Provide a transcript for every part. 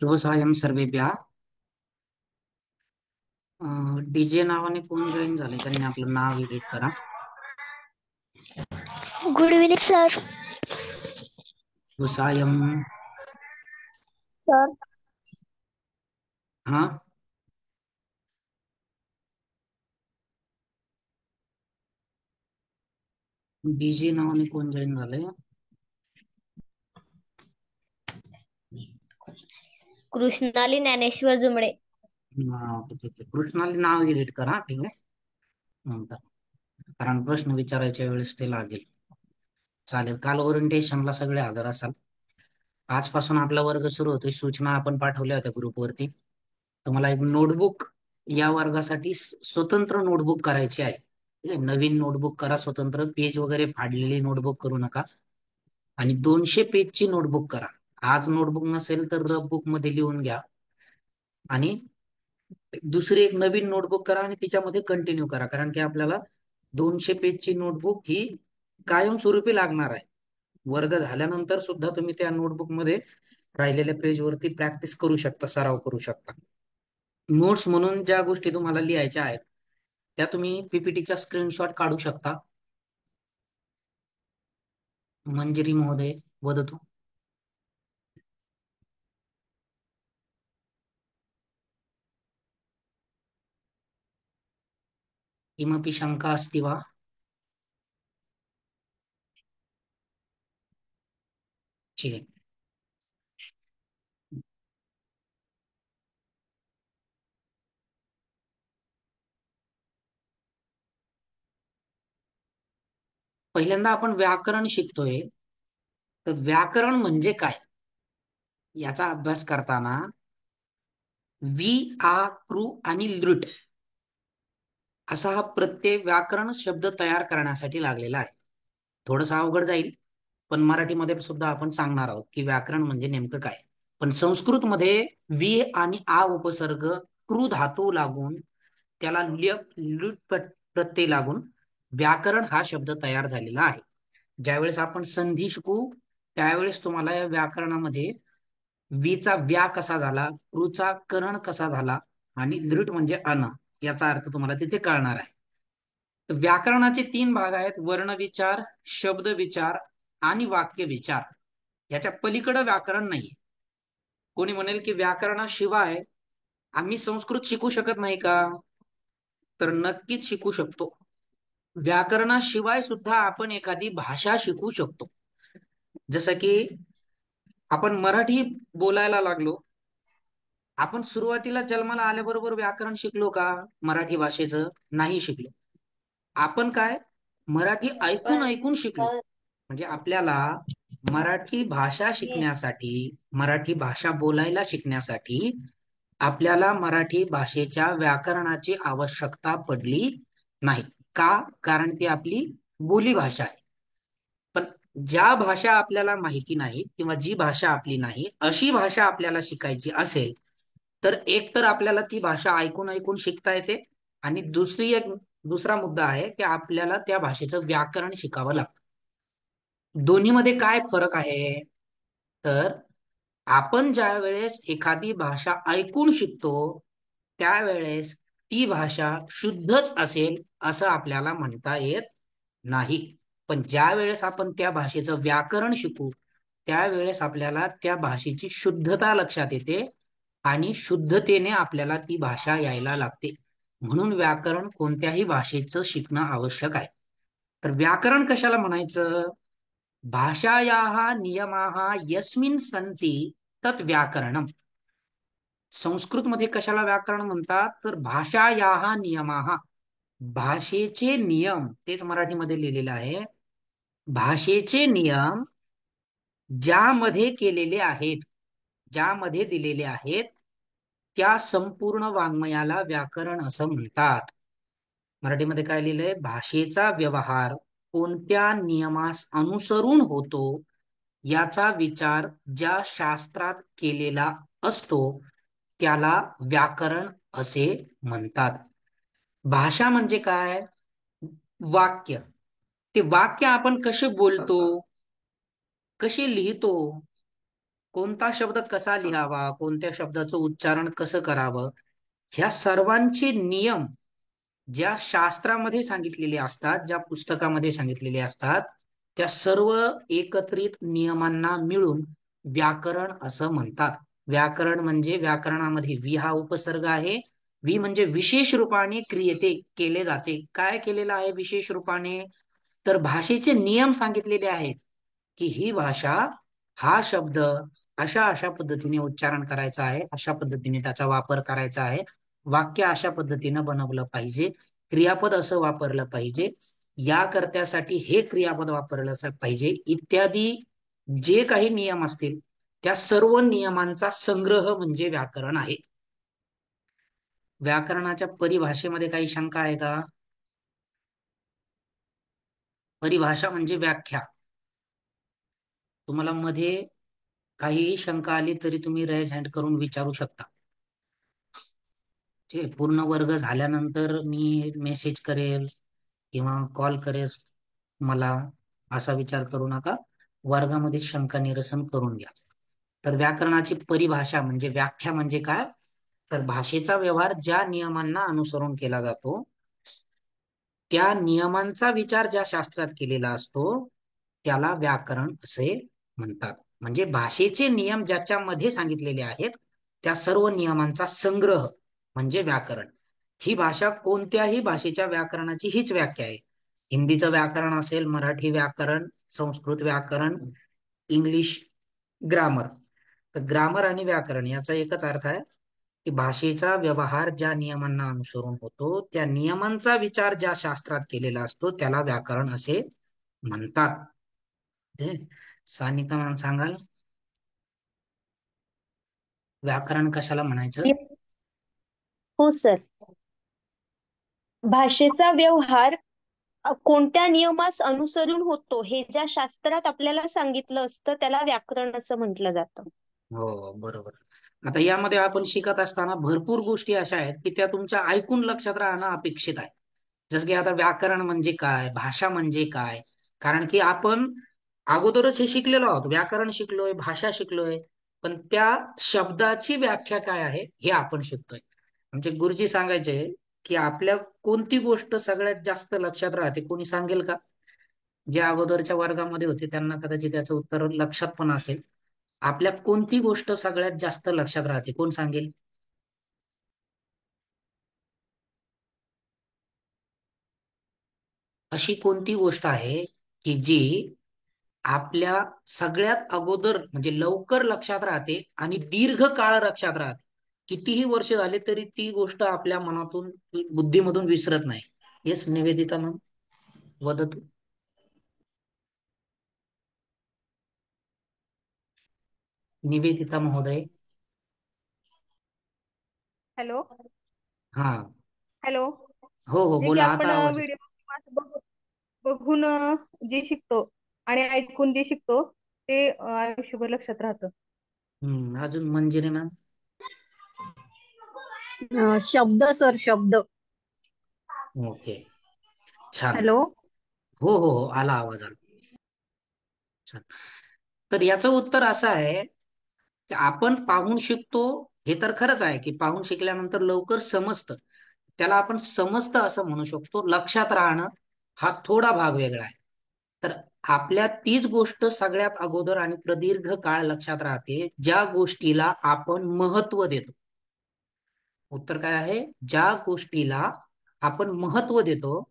शुभ सायं सर्वेभ्यः. डीजे नावाने कोण जॉईन झाले त्यांनी आपलं नाव एडिट करा. Good evening sir. शुभ सायं. सर हा, डीजे नावाने कोण जॉईन झाले? कृष्णाली ज्ञानेश्वर जुमडे. ठीक आहे. कृष्णाली नाव एडिट करा. ठीक आहे. नंतर कारण प्रश्न विचारायच्या वेळेस ते लागेल. चालेल. काल ओरिएंटेशनला सगळे हजर असाल. आजपासून आपला वर्ग सुरू होतोय. सूचना आपण पाठवल्या होत्या ग्रुपवरती. तुम्हाला एक नोटबुक या वर्गासाठी स्वतंत्र नोटबुक करायची आहे. ठीक आहे. नवीन नोटबुक करा स्वतंत्र. पेज वगैरे फाडलेली नोटबुक करू नका. आणि 200 पेजची नोटबुक करा. आज नोटबुक नसेल तर रफ बुक मध्ये लिहून घ्या. आणि दुसरी एक नवीन नोटबुक करा आणि तिच्यामध्ये कंटिन्यू करा. कारण की आपल्याला 200 पेजची नोटबुक ही कायमस्वरूपी लागणार आहे. वर्ग झाल्यानंतर सुद्धा तुम्ही त्या नोटबुक मध्ये राहिलेल्या पेजवरती प्रॅक्टिस करू शकता, सराव करू शकता. नोट्स म्हणून ज्या गोष्टी तुम्हाला लिहायच्या आहेत त्या तुम्ही पीपीटीच्या स्क्रीनशॉट काढू शकता. मंजिरी महोदय वदतु. किमपि शंका अस्ति वा? ठीक आहे. पहिल्यांदा आपण व्याकरण शिकतोय. तर व्याकरण म्हणजे काय याचा अभ्यास करताना वि, आ, कृ आणि लृट असा हा प्रत्यय व्याकरण शब्द तयार करण्यासाठी लागलेला आहे. थोडंसं अवघड जाईल, पण मराठीमध्ये सुद्धा आपण सांगणार आहोत की व्याकरण म्हणजे नेमकं काय. पण संस्कृतमध्ये वि आणि आ उपसर्ग कृ धातू लागून त्याला लृट प्रत्यय लागून व्याकरण हा शब्द तयार झालेला आहे. ज्यावेळेस आपण संधी शिकू त्यावेळेस तुम्हाला या व्याकरणामध्ये वीचा व्या कसा झाला, ऋचा करण कसा झाला आणि लृट म्हणजे अन याचा अर्थ तुम्हाला तिथे कळणार आहे. तर व्याकरणाचे 3 भाग आहेत: वर्ण विचार, शब्द विचार आणि वाक्य विचार. याच्या पलीकडे व्याकरण नाहीये. कोणी म्हणेल की व्याकरणाशिवाय आम्ही संस्कृत शिकू शकत नाही का? तर नक्कीच शिकू शकतो. व्याकरणाशिवाय सुद्धा आपण एखादी भाषा शिकू शकतो. जसं की आपण मराठी बोलायला लागलो. आपण सुरुवातीला जन्माला आल्याबरोबर व्याकरण शिकलो का? मराठी भाषेचं नाही शिकलो. आपण काय मराठी ऐकून ऐकून शिकलो. म्हणजे आपल्याला मराठी भाषा शिकण्यासाठी, मराठी भाषा बोलायला शिकण्यासाठी आपल्याला मराठी भाषेच्या व्याकरणाची आवश्यकता पडली नाही. का? कारण ती आपली बोली भाषा आहे. पण ज्या भाषा आपल्याला माहिती नाही किंवा जी भाषा आपली नाही अशी भाषा आपल्याला शिकायची असेल तर एक तर आपल्याला ती भाषा ऐकून ऐकून शिकता येते आणि दुसरा मुद्दा आहे की आपल्याला त्या भाषेचं व्याकरण शिकावं लागतं. दोन्हीमध्ये काय फरक आहे? तर आपण ज्या वेळेस एखादी भाषा ऐकून शिकतो त्यावेळेस ती भाषा शुद्धच असेल असं आपल्याला म्हणता येत नाही. पण ज्या वेळेस आपण त्या भाषेचं व्याकरण शिकू त्यावेळेस आपल्याला त्या भाषेची शुद्धता लक्षात येते आणि शुद्धतेने आपल्याला ती भाषा यायला लागते. म्हणून व्याकरण कोणत्याही भाषेचं शिकणं आवश्यक आहे. तर व्याकरण कशाला म्हणायचं? भाषायाः नियमाः यस्मिन् सन्ति तत् व्याकरणम. संस्कृतमध्ये कशाला व्याकरण म्हणतात? तर भाषायाः नियमाः, भाषेचे नियम, तेच मराठीमध्ये लिहिलेलं आहे. भाषेचे नियम ज्यामध्ये केलेले आहेत, ज्यामध्ये दिलेले आहेत त्या संपूर्ण वाङ्मयाला व्याकरण असं म्हणतात. मराठीमध्ये काय लिहिलंय? भाषेचा व्यवहार कोणत्या नियमास अनुसरून होतो याचा विचार ज्या शास्त्रात केलेला असतो त्याला व्याकरण असे म्हणतात. भाषा म्हणजे काय? वाक्य. ते वाक्य आपण कसे बोलतो, कसे लिहितो, कोणता शब्द कसा लिहावा, कोणत्या शब्दाचं उच्चारण कसं करावं, ह्या सर्वांचे नियम ज्या शास्त्रामध्ये सांगितलेले असतात, ज्या पुस्तकामध्ये सांगितलेले असतात, त्या सर्व एकत्रित नियमांना मिळून व्याकरण असं म्हणतात. व्याकरण म्हणजे व्याकरणामध्ये वि हा उपसर्ग आहे. वि म्हणजे विशेष रूपाने क्रियते केले जाते. काय केलेलं आहे विशेष रूपाने? तर भाषेचे नियम सांगितलेले आहेत की ही भाषा, हा शब्द अशा अशा पद्धतीने उच्चारण करायचा आहे, अशा पद्धतीने त्याचा वापर करायचा आहे, वाक्य अशा पद्धतीनं बनवलं पाहिजे, क्रियापद असं वापरलं पाहिजे, या कर्त्यासाठी हे क्रियापद वापरलं पाहिजे, इत्यादी जे काही नियम असतील त्या सर्व नियमांचा संग्रह म्हणजे व्याकरण आहे. व्याकरणाच्या परिभाषेमध्ये काही शंका आहे का? परिभाषा म्हणजे व्याख्या. तुम्हाला मध्ये काही शंका आली तरी तुम्ही रेज हँड करून विचारू शकता. ते पूर्ण वर्ग झाल्यानंतर मी मेसेज करेल किंवा कॉल करेल मला, असा विचार करू नका. वर्गामध्ये शंका निरसन करून घ्या. तर व्याकरणाची परिभाषा म्हणजे व्याख्या म्हणजे काय? तर भाषेचा व्यवहार ज्या नियमांना अनुसरून केला जातो, त्या नियमांचा विचार ज्या शास्त्रात केलेला असतो त्याला व्याकरण असे म्हणतात. म्हणजे भाषेचे नियम ज्याच्यामध्ये सांगितलेले आहेत त्या सर्व नियमांचा संग्रह म्हणजे व्याकरण. ही भाषा कोणत्याही भाषेच्या व्याकरणाची हीच व्याख्या आहे. हिंदीचं व्याकरण असेल, मराठी व्याकरण, संस्कृत व्याकरण, इंग्लिश ग्रामर. तर ग्रामर आणि व्याकरण याचा एकच अर्थ आहे की भाषेचा व्यवहार ज्या नियमांना अनुसरून होतो त्या नियमांचा विचार ज्या शास्त्रात केलेला असतो त्याला व्याकरण असे म्हणतात. हे, सानिका मॅम सांगाल व्याकरण कशाला म्हणायचं? हो सर. भाषेचा व्यवहार कोणत्या नियमास अनुसरून होतो हे ज्या शास्त्रात आपल्याला सांगितलं असतं त्याला व्याकरण असं म्हटलं जातं. हो बरोबर. आता यामध्ये आपण शिकत असताना भरपूर गोष्टी अशा आहेत की त्या तुमच्या ऐकून लक्षात राहणं अपेक्षित आहे. जसं की आता व्याकरण म्हणजे काय, भाषा म्हणजे काय. कारण की आपण अगोदरच हे शिकलेलो आहोत, व्याकरण शिकलोय, भाषा शिकलोय, पण त्या शब्दाची व्याख्या काय आहे हे आपण शिकतोय. आमचे गुरुजी सांगायचे की आपल्या कोणती गोष्ट सगळ्यात जास्त लक्षात राहते, कोणी सांगेल का? जे अगोदरच्या वर्गामध्ये होते त्यांना कदाचित त्याचं उत्तर लक्षात पण असेल. आपल्या कोणती गोष्ट सगळ्यात जास्त लक्षात राहते, कोण सांगेल? अशी कोणती गोष्ट आहे की जी आपल्या सगळ्यात अगोदर म्हणजे लवकर लक्षात राहते आणि दीर्घ काळ लक्षात राहते, कितीही वर्ष झाले तरी ती गोष्ट आपल्या मनातून, बुद्धीमधून विसरत नाही? येस निवेदिता मॅम, वदतु. निवेदिता महोदय. हॅलो. हा. हॅलो. हो हो जे की बोला, आपण आता आवाज येतो. व्हिडिओ बघून जे शिकतो आणि ऐकून जे शिकतो ते आयुष्यभर लक्षात राहतं. अजून मंजिरी मॅम. शब्द सर, शब्द. ओके, छान. हॅलो. हो हो हो, आला आवाज आला. छान. तर याचं उत्तर असं आहे की आपण पाहून शिकतो, हे तर खरंच आहे की पाहून शिकल्यानंतर लवकर समजतं, त्याला आपण समजतं असं म्हणू शकतो. लक्षात राहणं हा थोडा भाग वेगळा आहे. तर आपल्या तीच गोष्ट सगळ्यात अगोदर आणि प्रदीर्घ काळ लक्षात राहते ज्या गोष्टीला आपण महत्व देतो. उत्तर काय आहे? ज्या गोष्टीला आपण महत्व देतो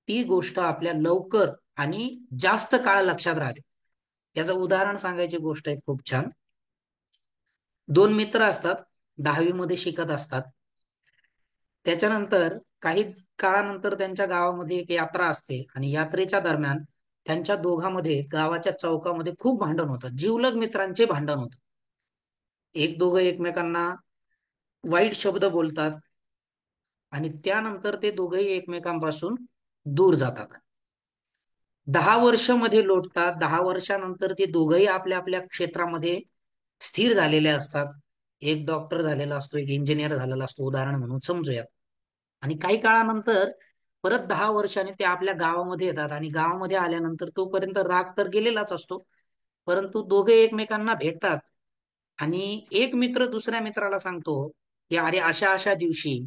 ती गोष्ट आपल्या लवकर आणि जास्त काळ लक्षात राहते. याचं उदाहरण सांगायची गोष्ट आहे खूप छान. दोन मित्र असतात, 10वी मध्ये शिकत असतात. त्याच्यानंतर काही काळानंतर त्यांच्या गावामध्ये एक यात्रा असते आणि यात्रेच्या दरम्यान त्यांच्या दोघांमध्ये गावाच्या चौकामध्ये खूप भांडण होतं, जिवलग मित्रांचे भांडण होतं. एक दोघं एकमेकांना वाईट शब्द बोलतात आणि त्यानंतर ते दोघंही एकमेकांपासून दूर जातात. 10 वर्ष मध्ये लोटतात. 10 वर्षानंतर ते दोघंही आपल्या आपल्या क्षेत्रामध्ये स्थिर झालेले असतात. एक डॉक्टर झालेला असतो, एक इंजिनियर झालेला असतो, उदाहरण म्हणून समजूयात. आणि काही काळानंतर परत 10 वर्षांनी ते आपल्या गावामध्ये येतात आणि गावामध्ये आल्यानंतर तोपर्यंत राग तर गेलेलाच असतो, परंतु दोघे एकमेकांना भेटतात आणि एक मित्र दुसऱ्या मित्राला सांगतो की अरे अशा अशा दिवशी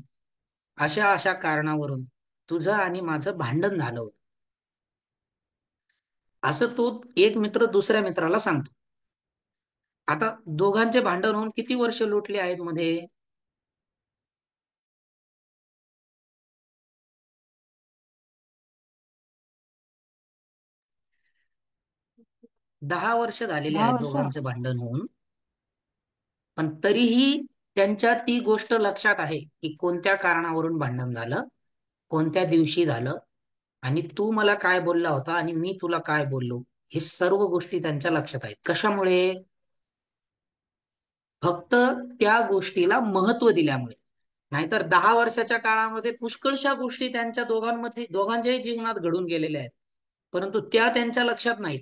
अशा अशा कारणावरून तुझं आणि माझं भांडण झालं होतं. असं तो एक मित्र दुसऱ्या मित्राला सांगतो. आता दोघांचे भांडण होऊन किती वर्ष लोटली आहेत मध्ये? 10 वर्ष झालेली दहा आहेत वर्ष दोघांचे भांडण होऊन. पण तरीही त्यांच्या ती गोष्ट लक्षात आहे की कोणत्या कारणावरून भांडण झालं, कोणत्या दिवशी झालं, आणि तू मला काय बोलला होता आणि मी तुला काय बोललो, हे सर्व गोष्टी त्यांच्या लक्षात आहेत. कशामुळे? फक्त त्या गोष्टीला महत्व दिल्यामुळे. नाहीतर 10 वर्षाच्या काळामध्ये पुष्कळशा गोष्टी त्यांच्या दोघांमध्ये दोघांच्याही जीवनात घडून गेलेल्या आहेत, परंतु त्या त्यांच्या लक्षात नाहीत.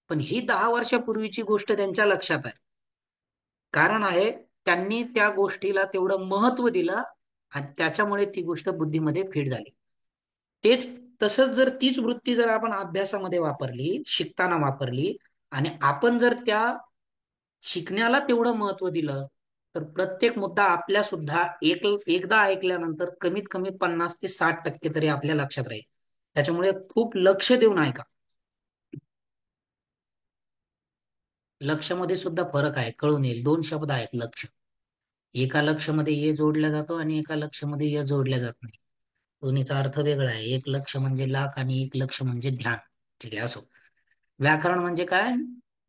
पण ही 10 वर्षापूर्वीची गोष्ट त्यांच्या लक्षात आहे. कारण आहे, त्यांनी त्या गोष्टीला तेवढं महत्व दिलं आणि त्याच्यामुळे ती गोष्ट बुद्धीमध्ये फिट झाली. तेच तसंच जर तीच वृत्ती जर आपण अभ्यासामध्ये वापरली, शिकताना वापरली, आणि आपण जर त्या शिकण्याला तेवढं महत्व दिलं, तर प्रत्येक मुद्दा आपल्या सुद्धा एकदा ऐकल्यानंतर कमीत कमी 50 ते 60% तरी आपल्या लक्षात राहील. त्याच्यामुळे खूप लक्ष देऊन ऐका. लक्षमध्ये सुद्धा फरक आहे, कळून येईल. 2 शब्द आहेत लक्ष. एका लक्षमध्ये ये जोडला जातो आणि एका लक्षमध्ये य जोडल्या जात नाही. दोन्हीचा अर्थ वेगळा आहे. एक लक्ष म्हणजे लाख आणि एक लक्ष म्हणजे ध्यान. ठीक आहे, असो. व्याकरण म्हणजे काय?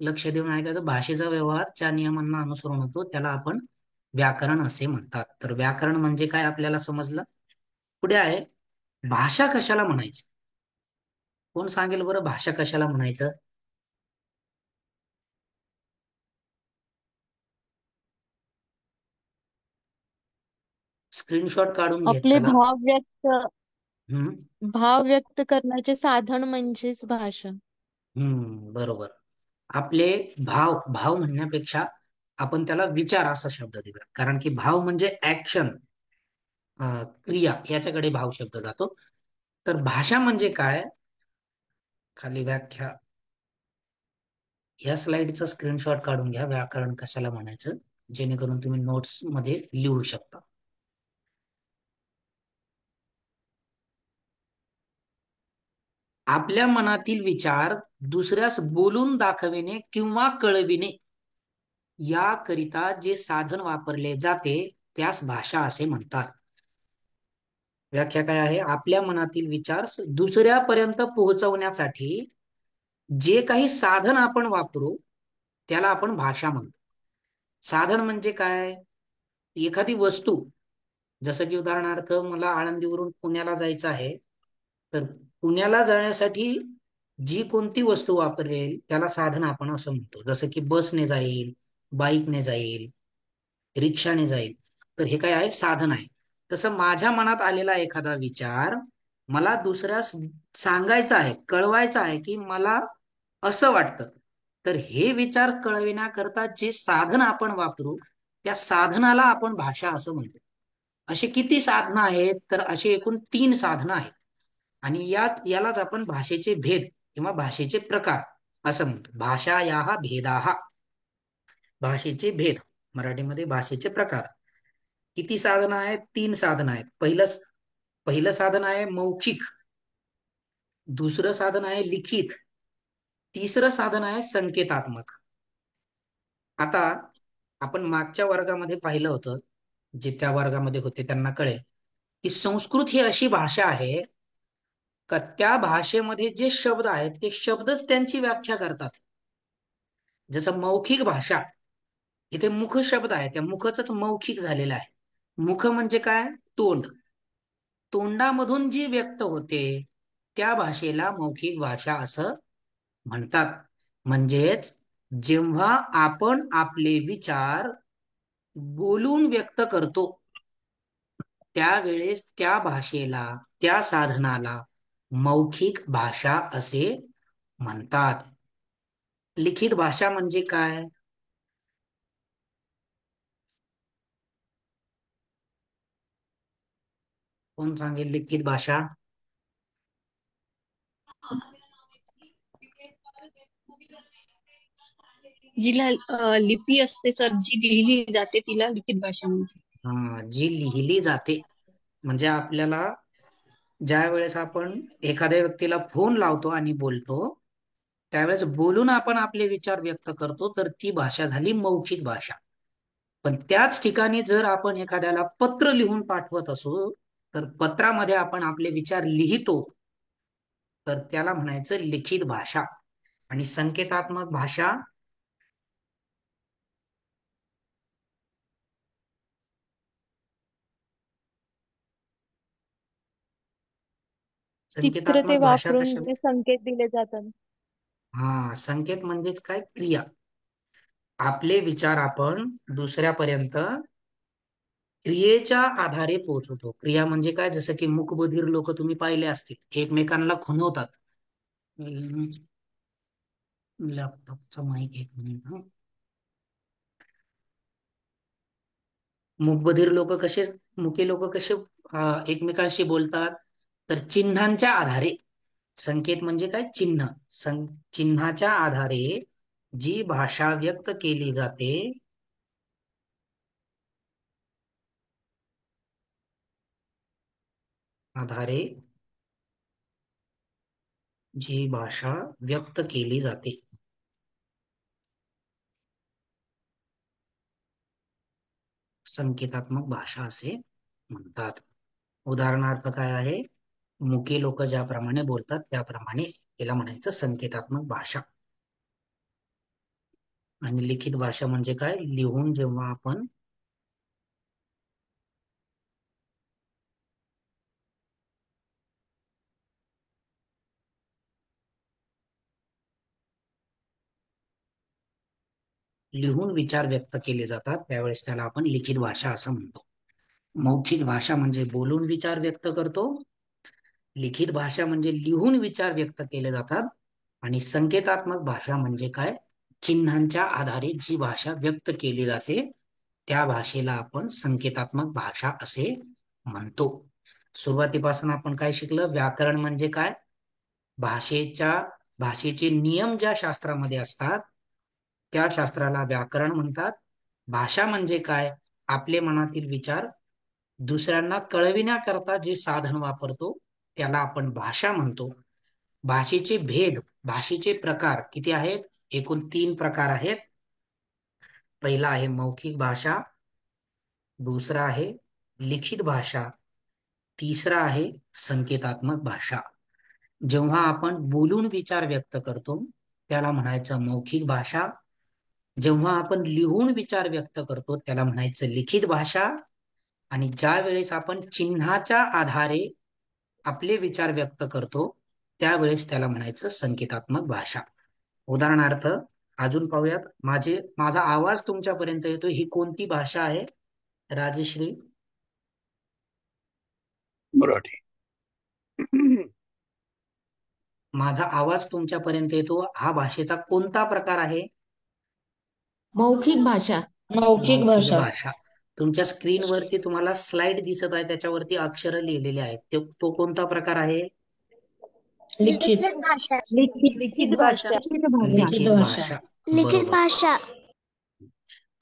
लक्ष देऊन ऐकायचं. भाषेचा व्यवहार ज्या नियमांना अनुसरून होतो त्याला आपण व्याकरण असे म्हणतात. तर व्याकरण म्हणजे काय आपल्याला समजलं. पुढे आहे, भाषा कशाला म्हणायची? कोण सांगेल बरं भाषा कशाला म्हणायचं? स्क्रीनशॉट काढून घेत आपले चला. हम्म. भाव व्यक्त करण्याचे साधन म्हणजेच भाषा. बरोबर. आपले भाव भाव म्हणण्यापेक्षा आपण त्याला विचार असा शब्द दिला, कारण की भाव म्हणजे ऍक्शन, क्रिया, याच्याकडे भाव शब्द जातो. तर भाषा म्हणजे काय? खाली व्याख्या, या स्लाइडचा स्क्रीनशॉट काढून घ्या. व्याकरण कशाला म्हणायचं, जेणेकरून तुम्ही नोट्स मध्ये लिहू शकता. आपल्या मनातील विचार दुसऱ्यास बोलून दाखविणे किंवा कळविणे याकरिता जे साधन वापरले जाते त्यास भाषा असे म्हणतात. व्याख्या काय आहे? आपल्या मनातील विचार दुसऱ्यापर्यंत पोहोचवण्यासाठी जे काही साधन आपण वापरू त्याला आपण भाषा म्हणतो. साधन म्हणजे काय? एखादी वस्तू, जसं की उदाहरणार्थ मला आळंदीवरून पुण्याला जायचं आहे, तर पुण्याला जाण्यासाठी जी कोणती वस्तू वापरेल त्याला साधन आपण असं म्हणतो. जसं की बसने जाईल, बाईकने जाईल, रिक्षाने जाईल, तर हे काय आहे? साधन आहे. तसं माझ्या मनात आलेला एखादा विचार मला दुसऱ्यास सांगायचा आहे, कळवायचा आहे की मला असं वाटतं, तर हे विचार कळविण्याकरता जे साधन आपण वापरू त्या साधनाला आपण भाषा असं म्हणतो. अशी किती साधनं आहेत? तर अशी एकूण 3 साधनं आहेत. आणि यालाच आपण भाषेचे भेद किंवा भाषेचे प्रकार असं म्हणतो. भाषा या भेदाहा, भाषेचे भेद, मराठीमध्ये भाषेचे प्रकार. किती साधनं आहेत? 3 साधनं आहेत. पहिलं साधन आहे मौखिक, दुसरं साधन आहे लिखित, तिसरं साधन आहे संकेतात्मक. आता आपण मागच्या वर्गामध्ये पाहिलं होतं, जे त्या वर्गामध्ये होते त्यांना कळेल की संस्कृत ही अशी भाषा आहे का त्या भाषेमध्ये जे शब्द आहेत ते शब्दच त्यांची व्याख्या करतात. जसं मौखिक भाषा, इथे मुख शब्द आहे, त्या मुखच मौखिक झालेलं आहे. मुख म्हणजे काय? तोंड. तोंडामधून जी व्यक्त होते त्या भाषेला मौखिक भाषा असं म्हणतात. म्हणजेच जेव्हा आपण आपले विचार बोलून व्यक्त करतो त्यावेळेस त्या भाषेला, त्या साधनाला मौखिक भाषा असे म्हणतात. लिखित भाषा म्हणजे काय? कोण सांगेल लिखित भाषा? जिला लिपी असते सर, जी लिहिली जाते तिला लिखित भाषा म्हणते. हा, जी लिहिली जाते. म्हणजे आपल्याला ज्या वेळेस आपण एखाद्या व्यक्तीला फोन लावतो आणि बोलतो, त्यावेळेस बोलून आपण आपले विचार व्यक्त करतो, तर ती भाषा झाली मौखिक भाषा. पण त्याच ठिकाणी जर आपण एखाद्याला पत्र लिहून पाठवत असू, तर पत्रामध्ये आपण आपले विचार लिहितो, तर त्याला म्हणायचं लिखित भाषा. आणि संकेतात्मक भाषा चित्र ते संकेतात्मक भाषा वापरून कशा ते संकेत दिले जातात. हा, संकेत म्हणजेच काय? क्रिया. आपले विचार आपण दुसऱ्यापर्यंत क्रियेच्या आधारे पोहोचवतो. क्रिया म्हणजे काय? जसं की मूकबधीर लोक तुम्ही पाहिले असतील, एकमेकांना खुणवतात. लॅपटॉपचा माईक एक मिनिट हं. मूकबधीर लोक कसे, मुके लोक कसे एकमेकांशी बोलतात? तर चिन्हांच्या आधारे. संकेत म्हणजे काय? चिन्ह. चिन्हाच्या आधारे जी भाषा व्यक्त केली जाते, आधारे जी भाषा व्यक्त केली जाते, संकेतात्मक भाषा असे म्हणतात. उदाहरणार्थ काय आहे? मुके लोक ज्याप्रमाणे बोलतात त्याप्रमाणे तिला म्हणायचं संकेतात्मक भाषा. आणि लिखित भाषा म्हणजे काय? लिहून जेव्हा आपण लिहून विचार व्यक्त केले जातात, त्यावेळेस त्याला आपण लिखित भाषा असं म्हणतो. मौखिक भाषा म्हणजे बोलून विचार व्यक्त करतो. लिखित भाषा म्हणजे लिहून विचार व्यक्त केले जातात. आणि संकेतात्मक भाषा म्हणजे काय? चिन्हांच्या आधारे जी भाषा व्यक्त केली जाते, त्या भाषेला आपण संकेतात्मक भाषा असे म्हणतो. सुरुवातीपासून आपण काय शिकलं? व्याकरण म्हणजे काय? भाषेचे नियम ज्या शास्त्रामध्ये असतात, त्या शास्त्राला व्याकरण म्हणतात. भाषा म्हणजे काय? आपले मनातील विचार दुसऱ्यांना कळविण्याकरता जे साधन वापरतो, त्याला आपण भाषा म्हणतो. भाषेचे प्रकार किती आहेत? एकूण 3 प्रकार आहेत. पहिला आहे मौखिक भाषा, दुसरा आहे लिखित भाषा, तिसरा आहे संकेतात्मक भाषा. जेव्हा आपण बोलून विचार व्यक्त करतो, त्याला म्हणायचं मौखिक भाषा. जेव्हा आपण लिहून विचार व्यक्त करतो, त्याला म्हणायचं लिखित भाषा. आणि ज्या वेळेस आपण चिन्हाच्या आधारे आपले विचार व्यक्त करतो, त्यावेळेस त्याला म्हणायचं संकेतात्मक भाषा. उदाहरणार्थ अजून पाहूयात. माझा आवाज तुमच्यापर्यंत येतो, ही कोणती भाषा आहे राजश्री? मराठी. माझा आवाज तुमच्यापर्यंत येतो, हा भाषेचा कोणता प्रकार आहे? मौखिक भाषा. मौखिक मौखिक भाषा. भाषा. तुमच्या स्क्रीनवरती तुम्हाला स्लाइड दिसत आहे, त्याच्यावरती अक्षर लिहिलेले आहेत. तो कोणता प्रकार आहे? लिखित. भाषा. लिखित भाषा. लिखित भाषा. लिखित बरोबर. भाषा.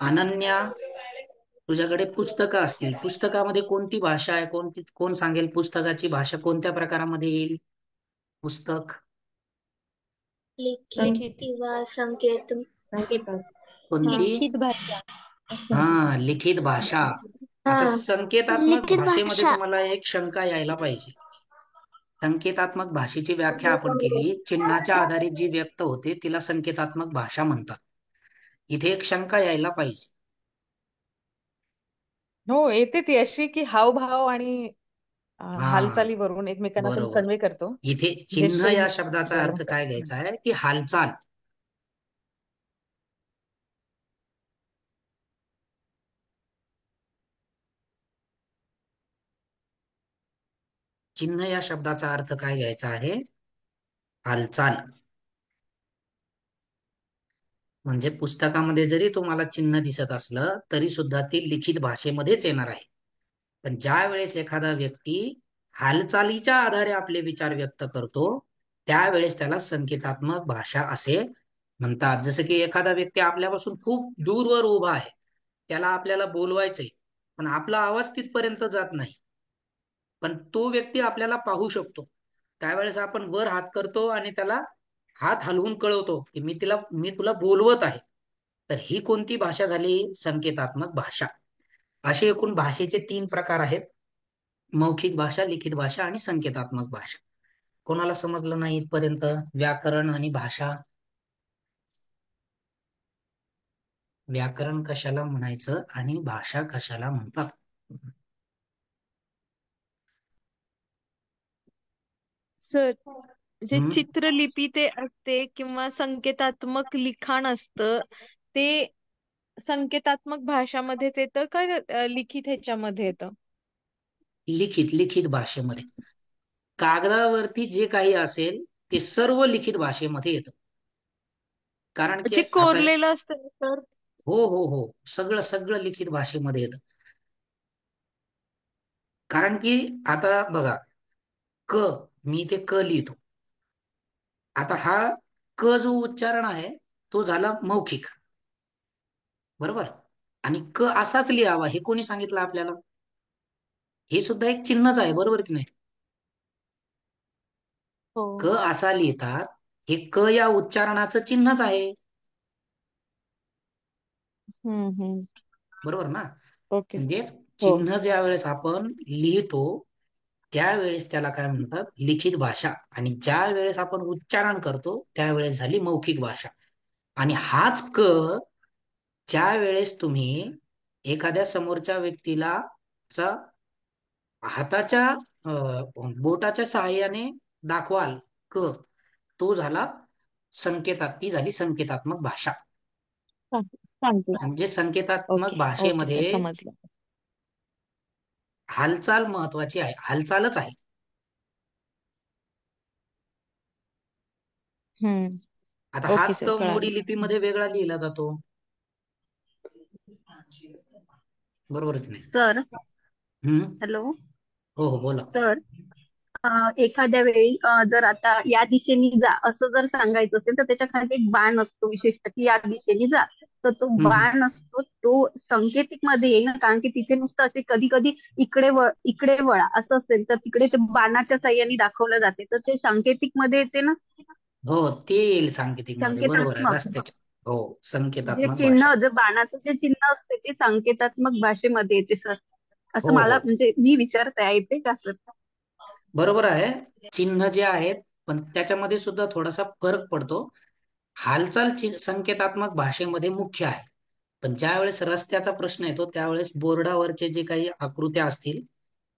अनन्या, तुझ्याकडे पुस्तकं असतील, पुस्तकामध्ये कोणती भाषा आहे? कोण सांगेल पुस्तकाची भाषा कोणत्या प्रकारामध्ये येईल? पुस्तक लिखित किंवा संकेत. कोणती? लिखित भाषा. हा, लिखित भाषा. आता संकेतात्मक लिखित भाषेमध्ये भाषा. तुम्हाला एक शंका यायला पाहिजे. संकेतात्मक भाषेची व्याख्या आपण केली, चिन्हाच्या आधारे जी व्यक्त होते तिला संकेतात्मक भाषा म्हणतात. इथे एक शंका यायला पाहिजे. हो, येते ती अशी की हावभाव आणि हा, हालचालीवरून एकमेकांना आपण बरोबर. कन्वे करतो. इथे चिन्ह जेस्चरिंग या शब्दाचा द्वारे अर्थ काय म्हणतात. घ्यायचा आहे? की हालचाल. चिन्ह या शब्दाचा अर्थ काय घ्यायचा आहे? हालचाल. म्हणजे पुस्तकामध्ये जरी तुम्हाला चिन्ह दिसत असलं तरी सुद्धा ते लिखित भाषेमध्येच येणार आहे. पण ज्या वेळेस एखादा व्यक्ती हालचालीच्या आधारे आपले विचार व्यक्त करतो, त्यावेळेस त्याला संकेतात्मक भाषा असे म्हणतात. जसं की एखादा व्यक्ती आपल्यापासून खूप दूरवर उभा आहे, त्याला आपल्याला बोलवायचंय, पण आपला आवाज तिथपर्यंत जात नाही, पण तो व्यक्ती आपल्याला पाहू शकतो. त्यावेळेस आपण वर हात करतो आणि त्याला हात हलवून कळवतो की मी तुला बोलवत आहे. तर ही कोणती भाषा झाली? संकेतात्मक भाषा. असे एकूण भाषेचे 3 प्रकार आहेत: मौखिक भाषा, लिखित भाषा आणि संकेतात्मक भाषा. कोणाला समजलं नाही इथपर्यंत व्याकरण आणि भाषा? व्याकरण कशाला म्हणायचं आणि भाषा कशाला म्हणतात? सर, जे हम्म चित्रलिपी ते असते किंवा संकेतात्मक लिखाण असतं, ते संकेतात्मक भाषामध्येच येतं का लिखित ह्याच्यामध्ये येतं? लिखित भाषेमध्ये. कागदावरती जे काही असेल ते सर्व लिखित भाषेमध्ये येतं. कारण की जे आता कोरलेलं असतं ना सर, हो, सगळं सगळं लिखित भाषेमध्ये येतं. कारण की आता बघा, क मी ते क लिहितो. आता हा क जो उच्चारण आहे तो झाला मौखिक, बरोबर. आणि क असाच लिहावा हे कोणी सांगितलं आपल्याला? हे सुद्धा एक चिन्हच आहे, बरोबर की नाही? हो. क असा लिहितात, हे क या उच्चारणाचं चिन्हच आहे, हम्म. बरोबर ना? Okay sir. म्हणजेच हो. चिन्ह ज्या वेळेस आपण लिहितो त्यावेळेस त्याला काय म्हणतात? लिखित भाषा. आणि ज्या वेळेस आपण उच्चारण करतो त्यावेळेस झाली मौखिक भाषा. आणि हाच क ज्या वेळेस तुम्ही एखाद्या समोरच्या व्यक्तीला चा हाताच्या बोटाच्या सहाय्याने दाखवाल क, तो झाला ती झाली संकेतात्मक भाषा. सांगते. म्हणजे संकेतात्मक ओके सर, भाषेमध्ये समजलं. हालचाल महत्वाची आहे, हालचालच आहे. हम्म. आता ओके हाच सर, क कळालं. मोडी लिपीमध्ये वेगळा लिहिला जातो, बरोबर की नाही? सर. हम्म. हॅलो. हो बोला. सर, एखाद्या वेळी जर आता या दिशेने जा असं जर सांगायचं असेल तर त्याच्या खाली एक बाण असतो विशेषतः की या दिशेने जा. तर तो हम्म. बाण असतो तो सांकेतिक मध्ये येईल ना, कारण की तिथे नुसतं असे कधी कधी इकडे वळा असं असेल तर तिकडे ते बाणाच्या साह्याने दाखवलं जाते, तर ते सांकेतिक मध्ये येते ना. हो, ते येईल सांकेतिक मध्ये, बरोबर आहे, संकेतात्मक. रस्त्याच्या. हो, जे संकेतात्मक भाषा. चिन्ह, जे बाणाचं जे चिन्ह असते ते सांकेतात्मक भाषेमध्ये येते सर, असं हो मला म्हणजे मी विचारते, येते का सर? बरोबर आहे. चिन्ह जे आहेत, पण त्याच्यामध्ये सुद्धा थोडासा फरक पडतो. हालचाल संकेतात्मक भाषेमध्ये मुख्य आहे, पण ज्या वेळेस रस्त्याचा प्रश्न येतो त्यावेळेस बोर्डावरचे जे काही आकृत्या असतील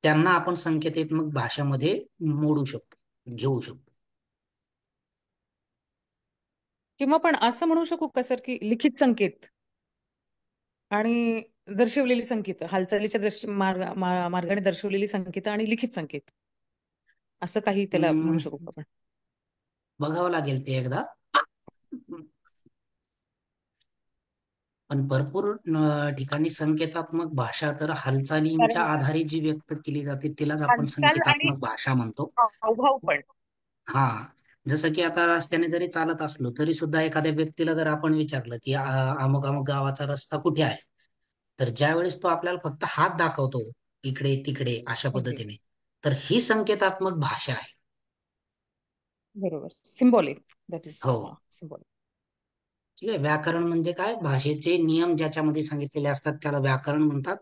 त्यांना आपण संकेतात्मक भाषेमध्ये मोडू शकतो, घेऊ शकतो. किंवा पण असं म्हणू शकू का सर की लिखित संकेत आणि दर्शवलेली संकेत, हालचालीच्या मार्गाने दर्शवलेली संकेत आणि लिखित संकेत, असं काही त्याला म्हणू हम्म, शकू का आपण? बघावं लागेल ते एकदा. पण भरपूर ठिकाणी संकेतात्मक भाषा तर हालचालींच्या कारण आधारे जी व्यक्त केली जाते तिलाच आपण हालचाल आणि संकेतात्मक भाषा म्हणतो. हावभाव पण. हा, जसं की आता रस्त्याने जरी चालत असलो तरी सुद्धा एखाद्या व्यक्तीला जर आपण विचारलं की अमुक अमुक गावाचा रस्ता कुठे आहे, तर ज्या वेळेस तो आपल्याला फक्त हात दाखवतो इकडे तिकडे अशा ओके, पद्धतीने, तर ही संकेतात्मक भाषा आहे. बरोबर. सिम्बॉलिक, दॅट इज हो, सिम्बॉलिक. ठीक आहे. व्याकरण म्हणजे काय? भाषेचे नियम ज्याच्यामध्ये सांगितलेले असतात त्याला व्याकरण म्हणतात.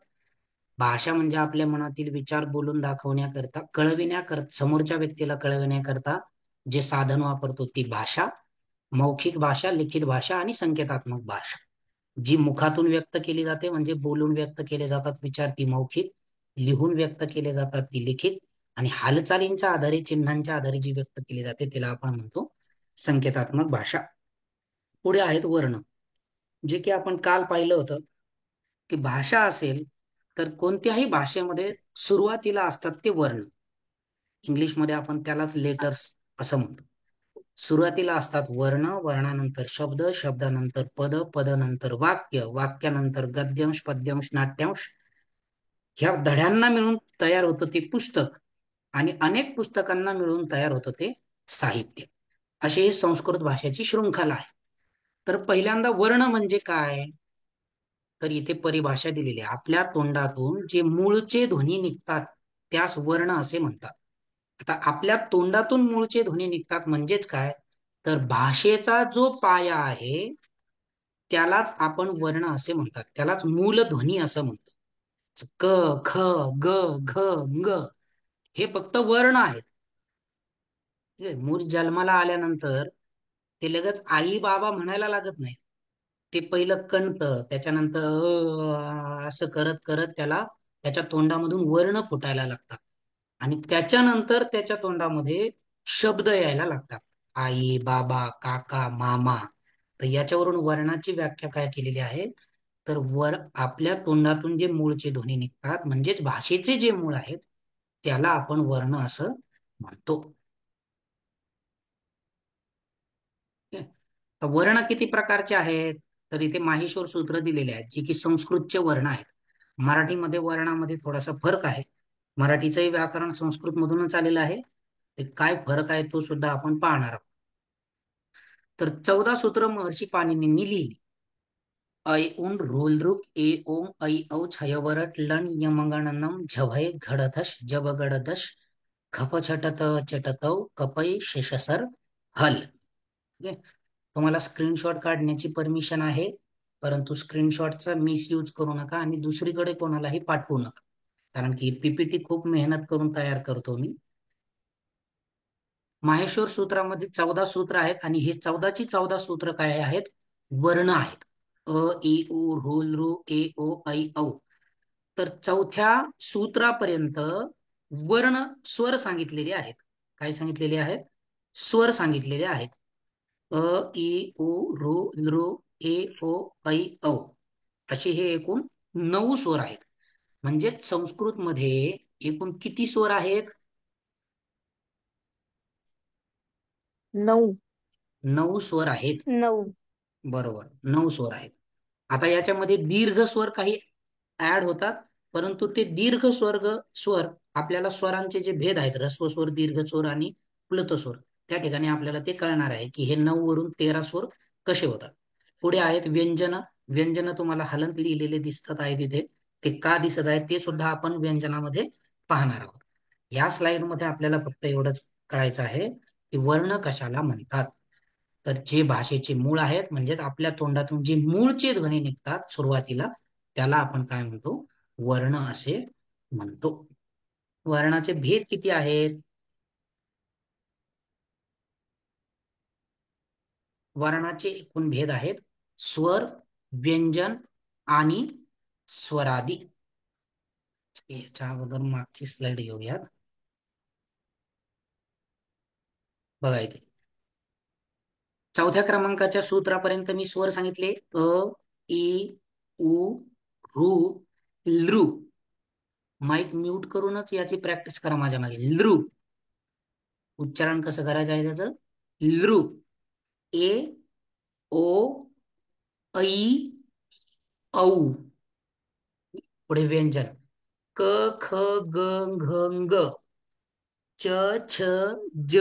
भाषा म्हणजे आपल्या मनातील विचार बोलून दाखवण्याकरता, समोरच्या व्यक्तीला कळविण्याकरता जे साधन वापरतो ती भाषा. मौखिक भाषा, लिखित भाषा आणि संकेतात्मक भाषा. जी मुखातून व्यक्त केली जाते म्हणजे बोलून व्यक्त केले जातात विचार, ती मौखिक. लिहून व्यक्त केले जातात ती लिखित. आणि हालचालींच्या आधारे, चिन्हांच्या आधारे जी व्यक्त केली जाते तिला आपण म्हणतो संकेतात्मक भाषा. पुढे आहेत वर्ण, जे की आपण काल पाहिलं होतं की भाषा असेल तर कोणत्याही भाषेमध्ये सुरुवातीला असतात ते वर्ण. इंग्लिशमध्ये आपण त्यालाच लेटर्स असं म्हणतो. सुरुवातीला असतात वर्ण, वर्णानंतर शब्द, शब्दानंतर पद, पदनंतर वाक्य, वाक्यानंतर गद्यांश, पद्यांश, नाट्यांश. ह्या धड्यांना मिळून तयार होतं ते पुस्तक, आणि अनेक पुस्तकांना मिळून तयार होतं ते साहित्य. अशी ही संस्कृत भाषेची शृंखला आहे. तर पहिल्यांदा वर्ण म्हणजे काय, तर इथे परिभाषा दिलेली आहे. आपल्या तोंडातून जे मूळचे ध्वनी निघतात त्यास वर्ण असे म्हणतात. आता आपल्या तोंडातून मूळचे ध्वनी निघतात म्हणजेच काय, तर भाषेचा जो पाया आहे त्यालाच आपण वर्ण असे म्हणतात, त्यालाच मूल ध्वनी असं म्हणतो. क, ख, ग, घ, ङ हे फक्त वर्ण आहेत. ठीक आहे? मूल जन्माला आल्यानंतर ते लगेच आई बाबा म्हणायला लागत नाही. ते पहिलं कणत, त्याच्यानंतर असं करत करत त्याला त्याच्या तोंडामधून वर्ण फुटायला लागतात आणि त्याच्यानंतर त्याच्या तोंडामध्ये शब्द यायला लागतात. आई, बाबा, काका, मामा. तर याच्यावरून वर्णाची व्याख्या काय केलेली आहे, तर आपल्या तोंडातून जे मूळचे ध्वनी निघतात म्हणजेच भाषेचे जे मूळ आहेत त्याला आपण वर्ण असं म्हणतो. ठीक आहे? तर वर्ण किती प्रकारचे आहेत, तर इथे माहेश्वर सूत्र दिलेले आहेत जे की संस्कृतचे वर्ण आहेत. मराठीमध्ये वर्णामध्ये थोडासा फरक आहे. मराठीचंही व्याकरण संस्कृत मधूनच आलेलं आहे. ते काय फरक आहे तो सुद्धा आपण पाहणार आहोत. तर 14 सूत्र महर्षी पाणिनींनी लिहिली. ऐ उन रुक ए ओम ऐ औ छयवरट लन यमगणनम झभय घडधश जब गडदश खप छटत चटतौ कपै शेषसर हल. ठीक आहे? तुम्हाला स्क्रीनशॉट काढण्याची परमिशन आहे, परंतु स्क्रीनशॉटचा मिसयूज करू नका आणि दुसरीकडे कोणालाही पाठवू नका, कारण की पीपीटी खूप मेहनत करून तयार करतो मी. माहेश्वर सूत्रामध्ये 14 सूत्र आहेत आणि हे 14ची 14 सूत्र काय आहेत, वर्ण आहेत. अ इ उ ऋ लृ ए ओ ऐ औ. तर चौथ्या सूत्रापर्यंत वर्ण स्वर सांगितलेले आहेत. काय सांगितलेले आहेत, स्वर सांगितलेले आहेत. अ इ उ ऋ लृ ए ओ ऐ औ असे हे एकूण 9 स्वर आहेत. म्हणजे संस्कृत मध्ये एकूण किती स्वर आहेत, 9. 9 स्वर आहेत. 9. बरोबर, 9 स्वर आहेत. आता याच्यामध्ये दीर्घ स्वर काही ऍड होतात, परंतु ते दीर्घ स्वर आपल्याला स्वरांचे जे भेद आहेत, ऱ्हस्व स्वर, दीर्घ स्वर आणि प्लुत स्वर, त्या ठिकाणी आपल्याला ते कळणार आहे की हे 9 वरून 13 स्वर कसे होतात. पुढे आहेत व्यंजन. व्यंजन तुम्हाला हलंत लिहिलेले दिसतात आहे तिथे, ते का दिसत आहे ते सुद्धा आपण व्यंजनामध्ये पाहणार आहोत. या स्लाइड मध्ये आपल्याला फक्त एवढंच कळायचं आहे की वर्ण कशाला म्हणतात. तर जे भाषेचे मूळ आहेत म्हणजेच आपल्या तोंडातून जे मूळचे ध्वनी निघतात सुरुवातीला त्याला आपण काय म्हणतो, वर्ण असे म्हणतो. वर्णाचे भेद किती आहेत, वर्णाचे एकूण भेद आहेत स्वर, व्यंजन आणि स्वरादी. याच्या अगोदर मागची स्लाइड घेऊयात. बघा इथे 4थ्या क्रमांकाच्या सूत्रापर्यंत मी स्वर सांगितले. अ इ उ ऋ लृ. माईक म्यूट करूनच याची प्रॅक्टिस करा माझ्या मागे. लृ उच्चारण कसं करायचं आहे त्याचं, लृ. ए ओ ऐ औ. पुढे व्यंजन क ख ग घ ङ च छ ज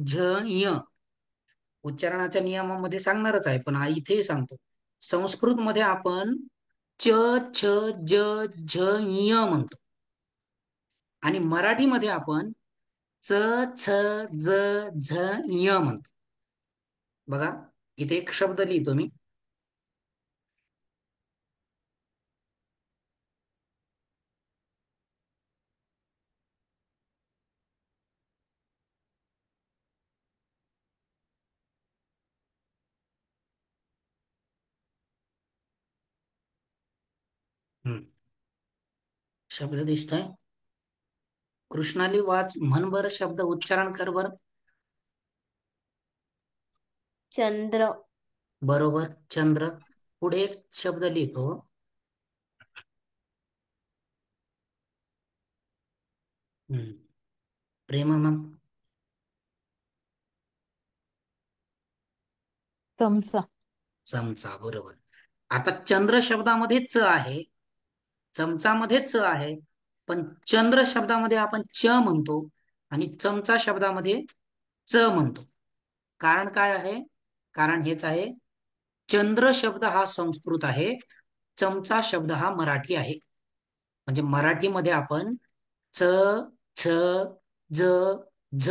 झ ञ. उच्चारणाच्या नियमामध्ये सांगणारच आहे, पण इथेही सांगतो. संस्कृत मध्ये आपण च छ ज झ ञ म्हणतो आणि मराठीमध्ये आपण च छ ज झ ञ म्हणतो. बघा इथे एक शब्द लिहितो मी. शब्द दिसतोय, कृष्णाली वाच, म्हण बर शब्द, उच्चारण कर बर. चंद्र. बरोबर, चंद्र. पुढे एक शब्द लिहितो, प्रेमम. चमचा. चमचा, बरोबर. आता चंद्र शब्दामध्ये च आहे, चमचामध्ये च आहे, पण चंद्र शब्दामध्ये आपण च म्हणतो आणि चमचा शब्दामध्ये च म्हणतो. कारण काय आहे, कारण हेच आहे चंद्र शब्द हा संस्कृत आहे, चमचा शब्द हा मराठी आहे. म्हणजे मराठीमध्ये आपण च, छ, ज, झ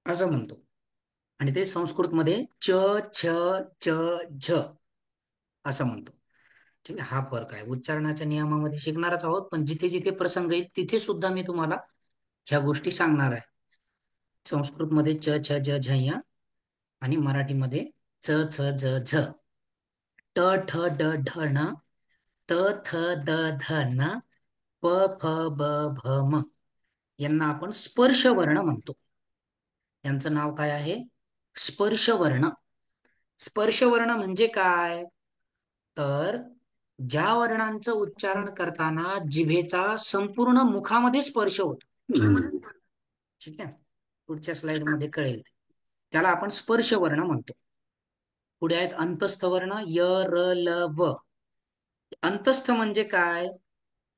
असं म्हणतो, आणि ते संस्कृतमध्ये च, छ, च, झ असं म्हणतो. ठीक आहे, हा फरक आहे. उच्चारणाच्या नियमामध्ये शिकणारच आहोत, पण जिथे जिथे प्रसंग येईल तिथे सुद्धा मी तुम्हाला ह्या गोष्टी सांगणार आहे. संस्कृतमध्ये च, छ, ज, झ या, आणि मराठीमध्ये च, छ, ज, झ. ट, ठ, ड, ढ, न, त, थ, द, ध, न, प, फ, ब, भ, म यांना आपण स्पर्श वर्ण म्हणतो. यांचं नाव काय आहे? स्पर्श वर्ण. स्पर्श वर्ण म्हणजे काय? तर ज्या वर्णांचं उच्चारण करताना जिभेचा संपूर्ण मुखामध्ये स्पर्श होतो. ठीक आहे, पुढच्या स्लाइड मध्ये कळेल, त्याला आपण स्पर्श वर्ण म्हणतो. पुढे आहेत अंतस्थ वर्ण, य, र, ल, व. अंतस्थ म्हणजे काय?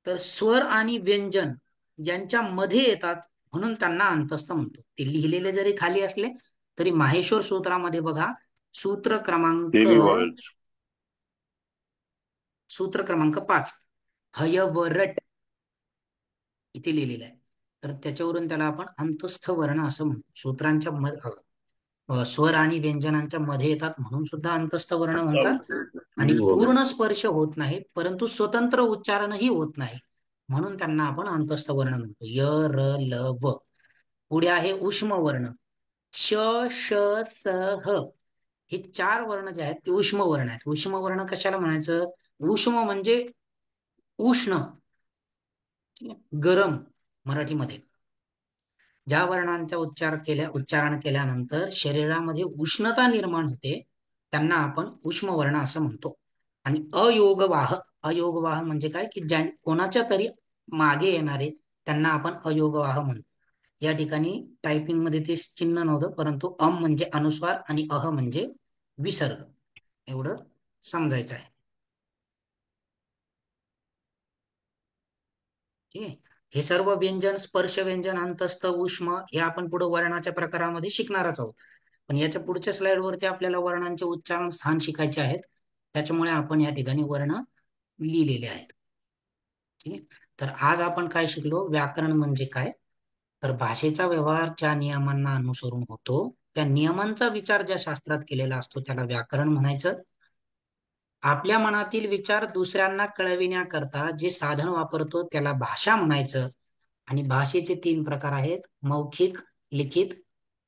तर स्वर आणि व्यंजन यांच्या मध्ये येतात, म्हणून त्यांना अंतस्थ म्हणतो. ते लिहिलेले जरी खाली असले तरी माहेश्वर सूत्रामध्ये बघा, सूत्र क्रमांक सूत्र क्रमांक 5 हयवरट इथे लिहिलेलं आहे. तर त्याच्यावरून त्याला आपण अंतस्थ वर्ण असं म्हणतो. सूत्रांच्या स्वर आणि व्यंजनांच्या मध्ये येतात म्हणून सुद्धा अंतस्थ वर्ण म्हणतात, आणि पूर्ण स्पर्श होत नाही परंतु स्वतंत्र उच्चारणही होत नाही म्हणून त्यांना आपण अंतस्थ वर्ण म्हणतो. य, र, ल, व. पुढे आहे उष्म वर्ण, श, श, स, ह. हे 4 वर्ण जे आहेत ते उष्म वर्ण आहेत. उष्म वर्ण कशाला म्हणायचं? उष्म म्हणजे उष्ण, गरम मराठीमध्ये. ज्या वर्णांचा उच्चारण केल्यानंतर शरीरामध्ये उष्णता निर्माण होते त्यांना आपण उष्म वर्ण असं म्हणतो. आणि अयोगवाह म्हणजे काय? की कोणाच्या तरी मागे येणारे त्यांना आपण अयोगवाह म्हणतो. या ठिकाणी टायपिंग मध्ये ते चिन्ह नव्हतं, परंतु अम म्हणजे अनुस्वार आणि अह म्हणजे विसर्ग, एवढं समजायचं आहे. ठीक आहे, हे सर्व व्यंजन, स्पर्श व्यंजन, अंतस्थ, उष्म हे आपण पुढे वर्णाच्या प्रकारामध्ये शिकणारच आहोत. पण याच्या पुढच्या स्लाइड वरती आपल्याला वर्णांचे उच्चारण स्थान शिकायचे आहेत, त्याच्यामुळे आपण या ठिकाणी वर्ण लिहिलेले आहेत. ठीक आहे, तर आज आपण काय शिकलो? व्याकरण म्हणजे काय? तर भाषेचा व्यवहार ज्या नियमांना अनुसरून होतो त्या नियमांचा विचार ज्या शास्त्रात केलेला असतो त्याला व्याकरण म्हणायचं. आपल्या मनातील विचार दुसऱ्यांना कळविण्याकरता जे साधन वापरतो त्याला भाषा म्हणायचं. आणि भाषेचे 3 प्रकार आहेत: मौखिक, लिखित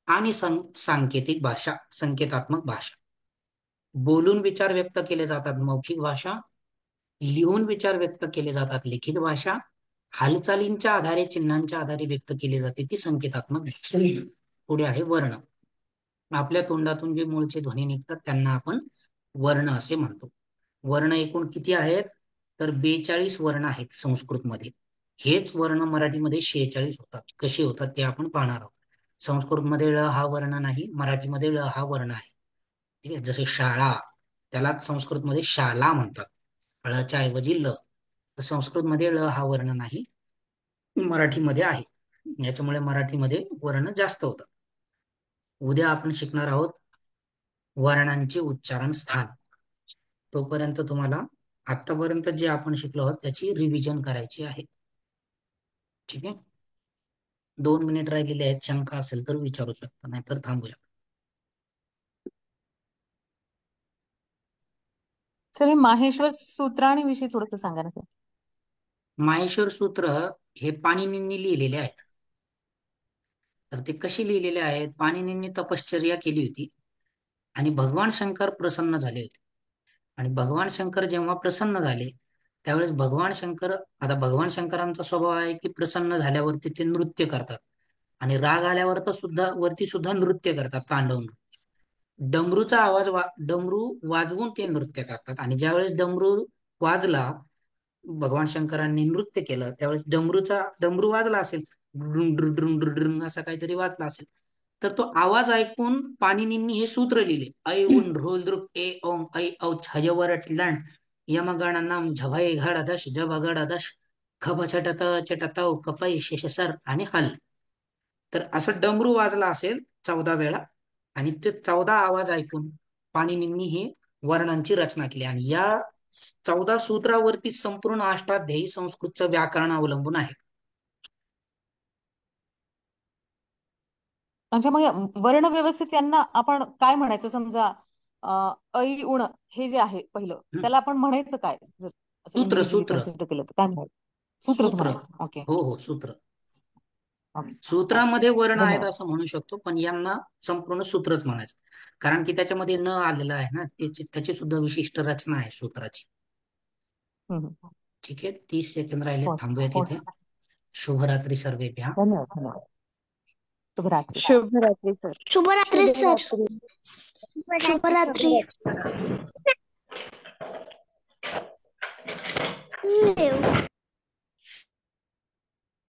आणि सांकेतिक भाषा, संकेतात्मक भाषा. बोलून विचार व्यक्त केले जातात मौखिक भाषा, लिहून विचार व्यक्त केले जातात लिखित भाषा, हालचालींच्या आधारे, चिन्हांच्या आधारे व्यक्त केली जाते ती संकेतात्मक भाषा. पुढे आहे वर्ण. आपल्या तोंडातून जे मूळचे ध्वनी निघतात त्यांना आपण वर्ण असे म्हणतो. वर्ण एकूण किती आहेत? तर 42 वर्ण आहेत संस्कृतमध्ये. हेच वर्ण मराठीमध्ये 46 होतात. कसे होतात ते आपण पाहणार आहोत. संस्कृतमध्ये ळ हा वर्ण नाही, मराठीमध्ये ळ हा वर्ण आहे. ठीक आहे, जसे शाळा, त्याला संस्कृतमध्ये शाला म्हणतात, ळच्या ऐवजी ल. तर संस्कृतमध्ये ळ हा वर्ण नाही, मराठीमध्ये आहे. याच्यामुळे मराठीमध्ये वर्ण जास्त होतात. उद्या आपण शिकणार आहोत वर्णांचे उच्चारण स्थान. तोपर्यंत तुम्हाला आतापर्यंत जे आपण शिकलो आहोत त्याची रिव्हिजन करायची आहे. ठीक आहे, 2 मिनिट राहिलेले आहेत. शंका असेल तर विचारू शकता, नाहीतर थांबूया. सर, हे माहेश्वर सूत्राणी विषयी थोडंसं सांगा ना सर. माहेश्वर सूत्र हे पाणिनींनी लिहिलेले आहेत. तर ते कशी लिहिलेले आहेत? पाणिनींनी तपश्चर्या केली होती आणि भगवान शंकर प्रसन्न झाले होते. आणि भगवान शंकर जेव्हा प्रसन्न झाले त्यावेळेस भगवान शंकरांचा स्वभाव आहे की प्रसन्न झाल्यावरती ते नृत्य करतात, आणि राग आल्यावर तर वरती सुद्धा नृत्य करतात, तांडव नृत्य. डमरूचा डमरू वाजवून ते नृत्य करतात. आणि ज्यावेळेस डमरू वाजला, भगवान शंकरांनी नृत्य केलं त्यावेळेस डमरू वाजला असेल, ड्रुंग असा काहीतरी वाजला असेल, तर तो आवाज ऐकून पाणिनींनी हे सूत्र लिहिले. ऐ उन ढोल द्रुप ए ओम ऐ औ छयवरट लण यमगण नाम झभय घडदश जभ गडदश खभ छटत चटत कपै शेषसर आणि हल. तर असं डमरू वाजला असेल 14 वेळा, आणि ते 14 आवाज ऐकून पाणिनींनी ही वर्णांची रचना केली आणि या 14 सूत्रावरती संपूर्ण अष्टाध्यायी संस्कृतचं व्याकरण अवलंबून आहे. अच्छा, मग वर्ण व्यवस्थित यांना आपण काय म्हणायचं? समजा ऐ उण हे जे आहे पहिलं, त्याला आपण म्हणायचं काय जर असं सूत्र इंग्रजीने सूत्र कन्सिडर केलं तर काय म्हणायचं? सूत्रच सूत्र म्हणायचं. ओके. हो सूत्र. ओके. सूत्रामध्ये वर्ण आहेत धन्यवाद. असं म्हणू शकतो, पण यांना संपूर्ण सूत्रच म्हणायचं, कारण की त्याच्यामध्ये न आलेलं आहे ना, त्याची सुद्धा विशिष्ट रचना आहे सूत्राची. ठीक आहे, 30 सेकंद राहिले, हो, थांबूया हो. तिथे. शुभरात्री सर्वेभ्यः. धन्यवाद. धन्यवाद. शुभरात्री. शुभरात्री सर. शुभरात्री सर. शुभरात्री. शुभरात्री.